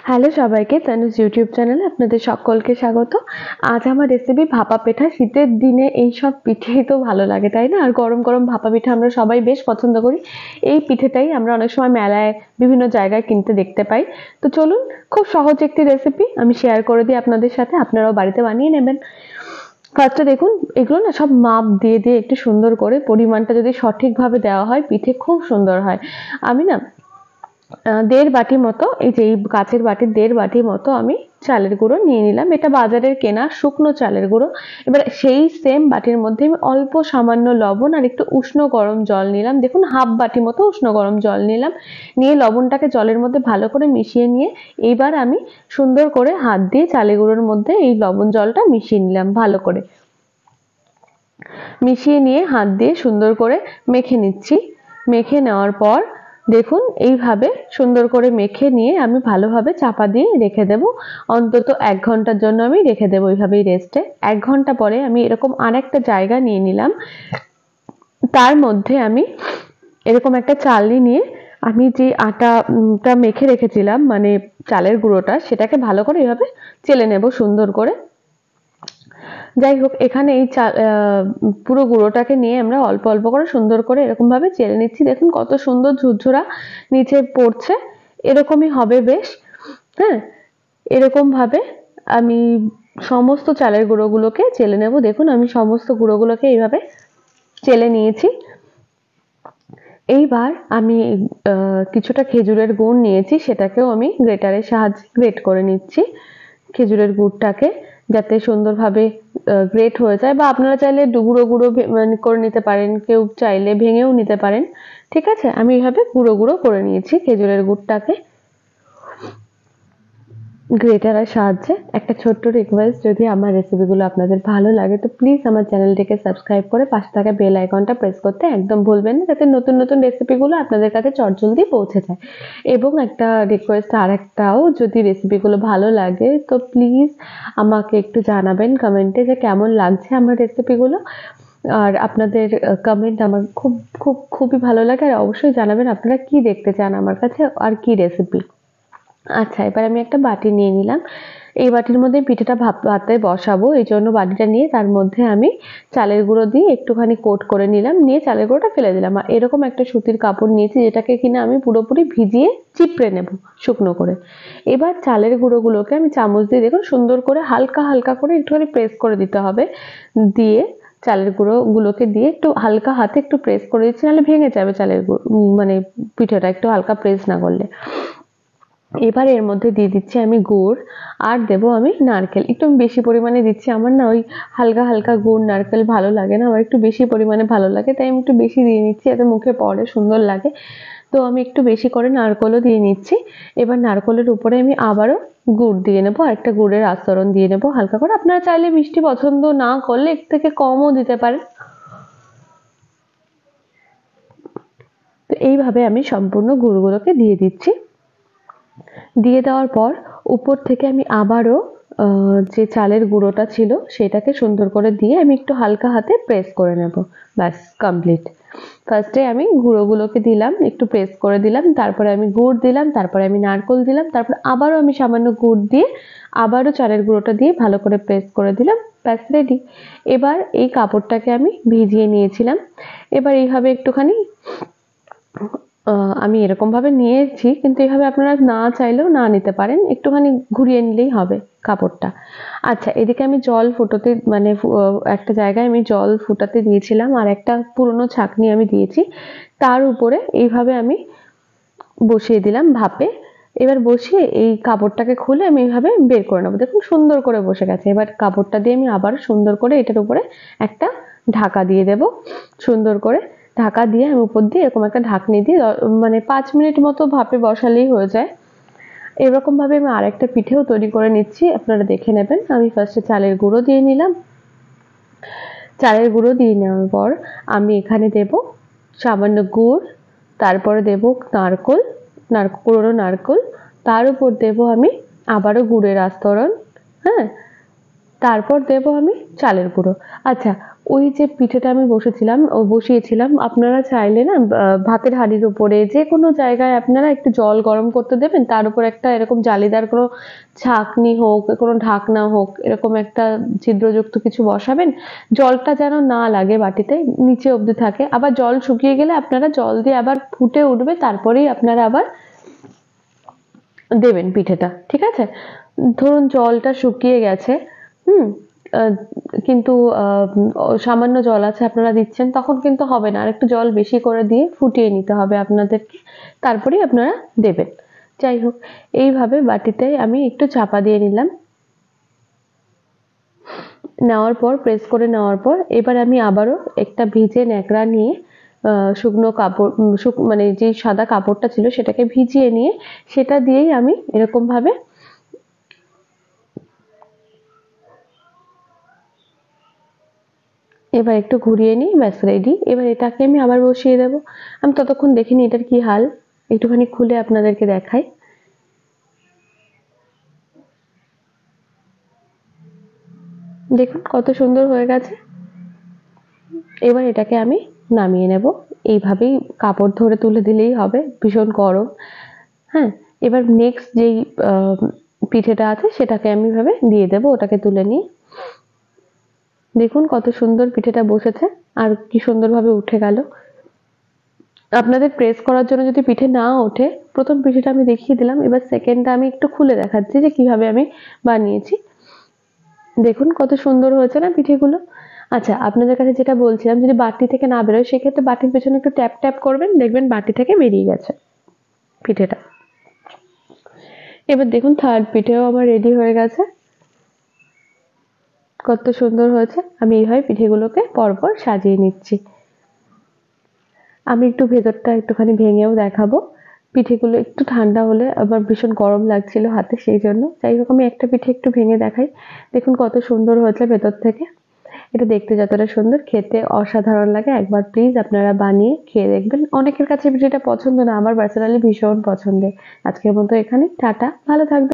Hello সবাইকে, Tanuj YouTube চ্যানেলে আপনাদের সকলকে স্বাগত। আজ আমার রেসিপি ভাপা পিঠা। শীতের দিনে এই সব পিঠেই তো ভালো লাগে, তাই না? আর গরম গরম ভাপা পিঠা আমরা সবাই বেশ পছন্দ করি। এই পিঠেটাই আমরা অনেক সময় মেলায় বিভিন্ন জায়গায় কিনতে দেখতে পাই। তো চলুন, খুব সহজ একটি রেসিপি আমি শেয়ার করে দিই আপনাদের সাথে, আপনারাও বাড়িতে বানিয়ে নেবেন। ফার্স্টে দেখুন, এগুলো না সব মাপ দিয়ে দিয়ে একটু সুন্দর করে পরিমাণটা যদি সঠিকভাবে দেওয়া হয় পিঠে খুব সুন্দর হয়। আমি না 1.5 বাটি মতো, এই যে এই কাচের বাটির 1.5 বাটি মতো আমি চালের গুঁড়ো নিয়ে নিলাম। এটা বাজারের কেনা শুকনো চালের গুঁড়ো। এবার সেই সেম বাটির মধ্যে আমি অল্প সামান্য লবণ আর একটু উষ্ণ গরম জল নিলাম। দেখুন, 1/2 বাটি মতো উষ্ণ গরম জল নিলাম। নিয়ে লবণটাকে জলের মধ্যে ভালো করে মিশিয়ে নিয়ে এইবার আমি সুন্দর করে হাত দিয়ে চালের গুঁড়োর মধ্যে এই লবণ জলটা মিশিয়ে নিলাম ভালো করে। মিশিয়ে নিয়ে হাত দিয়ে সুন্দর করে মেখে নিচ্ছি। মেখে নেওয়ার পর দেখুন, এইভাবে সুন্দর করে মেখে নিয়ে আমি ভালোভাবে চাপা দিয়ে রেখে দেব। অন্তত 1 ঘন্টার জন্য আমি রেখে দেবো এইভাবেই রেস্টে। 1 ঘন্টা পরে আমি এরকম আরেকটা জায়গা নিয়ে নিলাম। তার মধ্যে আমি এরকম একটা চালনি নিয়ে আমি যে আটাটা মেখে রেখেছিলাম, মানে চালের গুঁড়োটা, সেটাকে ভালো করে এইভাবে চেলে নেব সুন্দর করে। যাই হোক, এখানে এই পুরো গুঁড়োটাকে নিয়ে আমরা অল্প অল্প করে সুন্দর করে এরকম ভাবে চেলে নিচ্ছি। দেখুন কত সুন্দর ঝুরঝুরা নিচে পড়ছে, এরকমই হবে বেশ। হ্যাঁ, এরকম ভাবে আমি সমস্ত চালের গুঁড়োগুলোকে চেলে নেব। দেখুন, আমি সমস্ত গুঁড়োগুলোকে এইভাবে চেলে নিয়েছি। এইবার আমি কিছুটা খেজুরের গুড় নিয়েছি, সেটাকেও আমি গ্রেটারের সাহায্যে গ্রেট করে নিচ্ছি। খেজুরের গুড়টাকে যাতে সুন্দরভাবে গ্রেট হয়ে যায়, বা আপনারা চাইলে গুঁড়ো গুঁড়ো মানে করে নিতে পারেন, কেউ চাইলে ভেঙেও নিতে পারেন। ঠিক আছে, আমি এইভাবে গুঁড়ো গুঁড়ো করে নিয়েছি খেজুরের গুড়টাকে গ্রেটারের সাহায্যে। একটা ছোট্ট রিকোয়েস্ট, যদি আমার রেসিপিগুলো আপনাদের ভালো লাগে তো প্লিজ আমার চ্যানেলটিকে সাবস্ক্রাইব করে পাশে থাকা বেল আইকনটা প্রেস করতে একদম ভুলবেন না, যাতে নতুন নতুন রেসিপিগুলো আপনাদের কাছে চটজলদি পৌঁছে যায়। এবং একটা রিকোয়েস্ট আরেকটাও, যদি রেসিপিগুলো ভালো লাগে তো প্লিজ আমাকে একটু জানাবেন কমেন্টে যে কেমন লাগছে আমার রেসিপিগুলো। আর আপনাদের কমেন্ট আমার খুব খুব খুবই ভালো লাগে। আর অবশ্যই জানাবেন আপনারা কি দেখতে চান আমার কাছে আর কি রেসিপি। আচ্ছা, এবার আমি একটা বাটি নিয়ে নিলাম। এই বাটির মধ্যে পিঠেটা ভাপতে বসাবো, এই জন্য বাটিটা নিয়ে তার মধ্যে আমি চালের গুঁড়ো দিয়ে একটুখানি কোট করে নিলাম। নিয়ে চালের গুঁড়োটা ফেলে দিলাম। আর এরকম একটা সুতির কাপড় নিয়েছি, যেটাকে কিনা আমি পুরোপুরি ভিজিয়ে চিপড়ে নেব শুকনো করে। এবার চালের গুঁড়োগুলোকে আমি চামচ দিয়ে দেখুন সুন্দর করে হালকা হালকা করে একটুখানি প্রেস করে দিতে হবে। দিয়ে চালের গুঁড়োগুলোকে দিয়ে একটু হালকা হাতে একটু প্রেস করে দিচ্ছি, নাহলে ভেঙে যাবে চালের গুঁড়ো, মানে পিঠেটা একটু হালকা প্রেস না করলে। এবার এর মধ্যে দিয়ে দিচ্ছি আমি গুড়, আর দেবো আমি নারকেল। একটু বেশি পরিমাণে দিচ্ছি, আমার না ওই হালকা হালকা গুড় নারকেল ভালো লাগে না, আমার একটু বেশি পরিমাণে ভালো লাগে, তাই আমি একটু বেশি দিয়ে নিচ্ছি, যাতে মুখে পড়ে সুন্দর লাগে। তো আমি একটু বেশি করে নারকেলও দিয়ে নিচ্ছি। এবার নারকেলের উপরে আমি আবারও গুড় দিয়ে নেবো, আরেকটা গুড়ের আস্তরণ দিয়ে নেবো হালকা করে। আপনারা চাইলে মিষ্টি পছন্দ না করলে এর থেকে কমও দিতে পারেন। তো এইভাবে আমি সম্পূর্ণ গুড়গুলোকে দিয়ে দিচ্ছি। দিয়ে দেওয়ার পর উপর থেকে আমি আবারও যে চালের গুঁড়োটা ছিল সেটাকে সুন্দর করে দিয়ে আমি একটু হালকা হাতে প্রেস করে নেব। ব্যাস, কমপ্লিট। ফার্স্টে আমি গুঁড়োগুলোকে দিলাম, একটু প্রেস করে দিলাম, তারপরে আমি গুড় দিলাম, তারপরে আমি নারকেল দিলাম, তারপর আবারও আমি সামান্য গুড় দিয়ে আবারও চালের গুঁড়োটা দিয়ে ভালো করে প্রেস করে দিলাম। ব্যাস, রেডি। এবার এই কাপড়টাকে আমি ভিজিয়ে নিয়েছিলাম। এবার এইভাবে একটুখানি আমি এরকম ভাবে নিয়েছি, কিন্তু এইভাবে আপনারা না চাইলেও না নিতে পারেন, একটুখানি ঘুরিয়ে নিলেই হবে কাপড়টা। আচ্ছা, এদিকে আমি জল ফোটাতে, মানে একটা জায়গায় আমি জল ফোটাতে দিয়েছিলাম, আর একটা পুরনো ছাঁকনি আমি দিয়েছি, তার উপরে এইভাবে আমি বসিয়ে দিলাম ভাপে। এবার বসিয়ে এই কাপড়টাকে খুলে আমি এইভাবে বের করে নেবো। দেখুন সুন্দর করে বসে গেছে। এবার কাপড়টা দিয়ে আমি আবার সুন্দর করে এটার উপরে একটা ঢাকা দিয়ে দেব। সুন্দর করে ঢাকা দিয়ে আমি উপর দিয়ে এরকম একটা ঢাকনি দিয়ে মানে 5 মিনিট মতো ভাপে বসালেই হয়ে যায়। এরকম ভাবে আমি আরেকটা পিঠেও তৈরি করে নিচ্ছি, আপনারা দেখে নেবেন। আমি ফার্স্টে চালের গুঁড়ো দিয়ে নিলাম। চালের গুঁড়ো দিয়ে নেওয়ার পর আমি এখানে দেব সামান্য গুড়, তারপরে দেব নারকেল, পুরনো নারকেল, তার উপর দেব আমি আবারও গুড়ের আস্তরণ। হ্যাঁ, তারপর দেব আমি চালের গুঁড়ো। আচ্ছা, ওই যে পিঠেটা আমি বসিয়েছিলাম, আপনারা চাইলে না ভাতের হাঁড়ির উপরে যে কোনো জায়গায় আপনারা একটু জল গরম করতে দেবেন, তার উপর একটা এরকম জালিদার কোনো ছাঁকনি হোক, কোনো ঢাকনা হোক, এরকম একটা ছিদ্রযুক্ত কিছু বসাবেন। জলটা যেন না লাগে বাটিতে, নিচে অবধি থাকে। আবার জল শুকিয়ে গেলে আপনারা জল দিয়ে আবার ফুটে উঠবে, তারপরেই আপনারা আবার দেবেন পিঠেটা, ঠিক আছে? ধরুন জলটা শুকিয়ে গেছে, হুম, কিন্তু সামান্য জল আছে আপনারা দিচ্ছেন, তখন কিন্তু হবে না, আরেকটু জল বেশি করে দিয়ে ফুটিয়ে নিতে হবে আপনাদেরকে, তারপরেই আপনারা দেবেন। যাই হোক, এইভাবে বাটিতে আমি একটু চাপা দিয়ে নিলাম, নেওয়ার পর প্রেস করে নেওয়ার পর এবার আমি আবারও একটা ভিজে ন্যাকড়া নিয়ে শুকনো কাপড়, মানে যে সাদা কাপড়টা ছিল সেটাকে ভিজিয়ে নিয়ে সেটা দিয়েই আমি এরকম ভাবে এবার একটু ঘুরিয়ে নিই, ব্যাস রেডি। এবার এটাকে আমি আবার বসিয়ে দেবো। আমি ততক্ষণ দেখিনি এটার কি হাল, একটুখানি খুলে আপনাদেরকে দেখাই। দেখুন কত সুন্দর হয়ে গেছে। এবার এটাকে আমি নামিয়ে নেব, এইভাবেই কাপড় ধরে তুলে দিলেই হবে, ভীষণ গরম। হ্যাঁ, এবার নেক্সট যেই পিঠেটা আছে সেটাকে আমি ভাবে দিয়ে দেবো, ওটাকে তুলে নিই। দেখুন কত সুন্দর পিঠেটা বসেছে, আর কি সুন্দরভাবে উঠে গেল। আপনাদের প্রেস করার জন্য যদি পিঠে না ওঠে, প্রথম পিঠেটা আমি দেখিয়ে দিলাম, এবার সেকেন্ডটা আমি একটু খুলে দেখাচ্ছি যে কিভাবে আমি বানিয়েছি। দেখুন কত সুন্দর হয়েছে না পিঠেগুলো। আচ্ছা, আপনাদের কাছে যেটা বলছিলাম, যদি বাটি থেকে না বেরোয় সেক্ষেত্রে বাটির পেছনে একটু ট্যাপ ট্যাপ করবেন, দেখবেন বাটি থেকে বেরিয়ে গেছে পিঠেটা। এবার দেখুন থার্ড পিঠেও আমার রেডি হয়ে গেছে, কত সুন্দর হয়েছে। আমি এইভাবে পিঠেগুলোকে পরপর সাজিয়ে নিচ্ছি। আমি একটু ভেতরটা একটুখানি ভেঙেও দেখাবো। পিঠেগুলো একটু ঠান্ডা হলে আমার ভীষণ গরম লাগছিল হাতে, সেই জন্য। যাই হোক, আমি একটা পিঠে একটু ভেঙে দেখাই। দেখুন কত সুন্দর হয়েছে ভেতর থেকে। এটা দেখতে যতটা সুন্দর, খেতে অসাধারণ লাগে। একবার প্লিজ আপনারা বানিয়ে খেয়ে দেখবেন। অনেকের কাছে পিঠেটা পছন্দ না, আমার পার্সোনালি ভীষণ পছন্দের। আজকের মতো এখানে টাটা, ভালো থাকবেন।